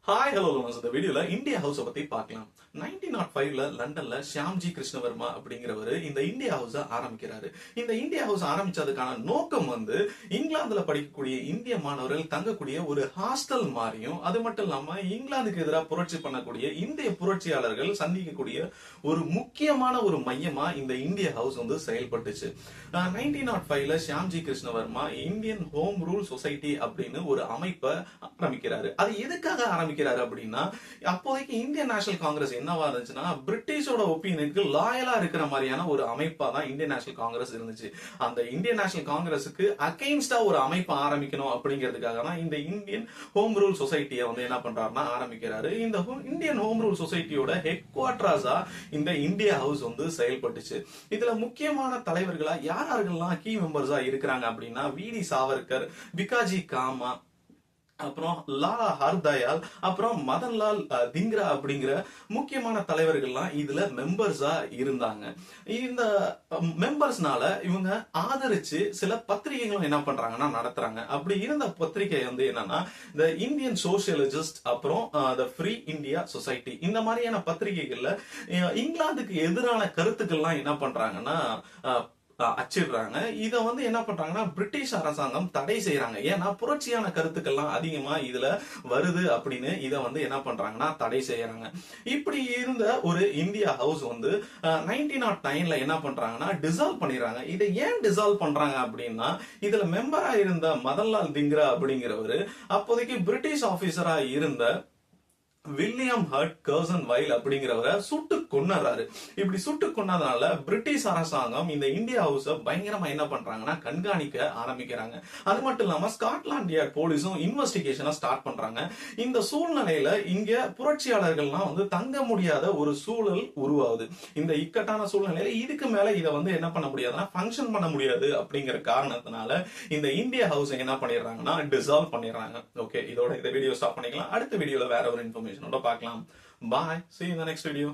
Hi hello இந்த வீடியோல India house பத்தி பார்க்கலாம். 1905ல லண்டன்ல ஷியாம்ஜி கிருஷ்ணவர்மா அப்படிங்கிறவரு இந்த இந்தியா ஹவுஸ ஆரம்பிக்கிறாரு. இந்த இந்தியா ஹவுஸ் ஆரம்பிச்சதுக்கான நோக்கம் இங்கிலாந்துல படிக்கக்கூடிய இந்திய மாணவர்கள் தங்கக்கூடிய ஒரு ஹாஸ்டல் மாதிரியும், அது மட்டும் இல்லாம இங்கிலாந்துக்கு எதிராக புரட்சி பண்ணக்கூடிய இந்திய புரட்சியாளர்கள் சந்திக்கக்கூடிய ஒரு முக்கியமான ஒரு மையமா இந்த இந்தியா ஹவுஸ் செயல்பட்டுச்சு. 1905ல Shyamji Krishnavarma Indian home rule society அப்படின்னு ஒரு அமைப்பை ஆரம்பிக்கிறாரு. அது எதுக்காக ஆரம்பிக்கிறாரு அப்படின்னா, அப்போதைக்கு இந்தியன் நேஷனல் காங்கிரஸ் என்னவா இருந்துச்சுன்னா, பிரிட்டிஷோட ஒப்பீனியனுக்கு லாயலா இருக்கிற மாதிரியான ஒரு அமைப்பா தான் இந்தியன் நேஷனல் காங்கிரஸ் இருந்துச்சு. அந்த இந்தியன் நேஷனல் காங்கிரஸுக்கு அகைன்ஸ்டா ஒரு அமைப்பு ஆரம்பிக்கணும் அப்படிங்கிறதுக்காக தான் இந்த இந்தியன் ஹோம் ரூல் சொசைட்டியை என்ன பண்றாருன்னா ஆரம்பிக்கிறாரு. இந்த இந்தியன் ஹோம் ரூல் சொசைட்டியோட ஹெட் குவார்டர்ஸா இந்த இந்தியா ஹவுஸ் செயல்பட்டுச்சு. இதுல முக்கியமான தலைவர்களா யாரெல்லாம் கீ மெம்பர்ஸா இருக்கிறாங்க அப்படின்னா, வி.டி. சாவர்கர், பிகாஜி காமா, அப்புறம் லாலா ஹர்தயால், அப்புறம் மதன்லால் திங்ரா அப்படிங்கிற முக்கியமான தலைவர்கள்லாம் இதுல மெம்பர்ஸா இருந்தாங்க. இந்த மெம்பர்ஸ்னால இவங்க ஆதரிச்சு சில பத்திரிகைகளும் என்ன பண்றாங்கன்னா நடத்துறாங்க. அப்படி இருந்த பத்திரிகை என்னன்னா, இந்த இந்தியன் சோசியலிஸ்ட், அப்புறம் த ஃப்ரீ இந்தியா சொசைட்டி, இந்த மாதிரியான பத்திரிகைகள்ல இங்கிலாந்துக்கு எதிரான கருத்துக்கள்லாம் என்ன பண்றாங்கன்னா அச்சிடுறாங்க. இத என்ன பண்றாங்கன்னா பிரிட்டிஷ் அரசாங்கம் தடை செய்யறாங்க. ஏன்னா புரட்சியான கருத்துக்கள்லாம் அதிகமா இதுல வருது அப்படின்னு இத என்ன பண்றாங்கன்னா தடை செய்யறாங்க. இப்படி இருந்த ஒரு இந்தியா ஹவுஸ் 1909ல என்ன பண்றாங்கன்னா டிசால்வ் பண்ணிடுறாங்க. இதை ஏன் டிசால்வ் பண்றாங்க அப்படின்னா, இதுல மெம்பரா இருந்த மதன்லால் திங்ரா அப்படிங்கிறவரு அப்போதைக்கு பிரிட்டிஷ் ஆபீசரா இருந்த வில்லியம் ஹர்ட் கர்சன் வைல் அப்படிங்கிறவரை சுட்டு கொன்னாரு. இப்படி சுட்டு கொன்னதுனால பிரிட்டிஷ் அரசாங்கம் இந்த இந்தியா ஹவுஸ பயங்கரமா என்ன பண்றாங்கன்னா கண்காணிக்க ஆரம்பிக்கிறாங்க. அது மட்டும் இல்லாம ஸ்காட்லாந்து யார்ட் போலீஸும் இன்வெஸ்டிகேஷனை ஸ்டார்ட் பண்றாங்க. இந்த சூழ்நிலையில இங்க புரட்சியாளர்கள்லாம் தங்க முடியாத ஒரு சூழல் உருவாகுது. இந்த இக்கட்டான சூழ்நிலையில இதுக்கு மேல இதை என்ன பண்ண முடியாதுன்னா ஃபங்க்ஷன் பண்ண முடியாது அப்படிங்கிற காரணத்தினால இந்த இந்தியா ஹவுஸ் என்ன பண்ணிடுறாங்கன்னா டிசால்வ் பண்ணிடுறாங்க. ஓகே, இதோட இந்த வீடியோ ஸ்டாப் பண்ணிக்கலாம். அடுத்த வீடியோல வேற ஒரு இன்ஃபர்மேஷனோட பார்க்கலாம். Bye. See you in the next video.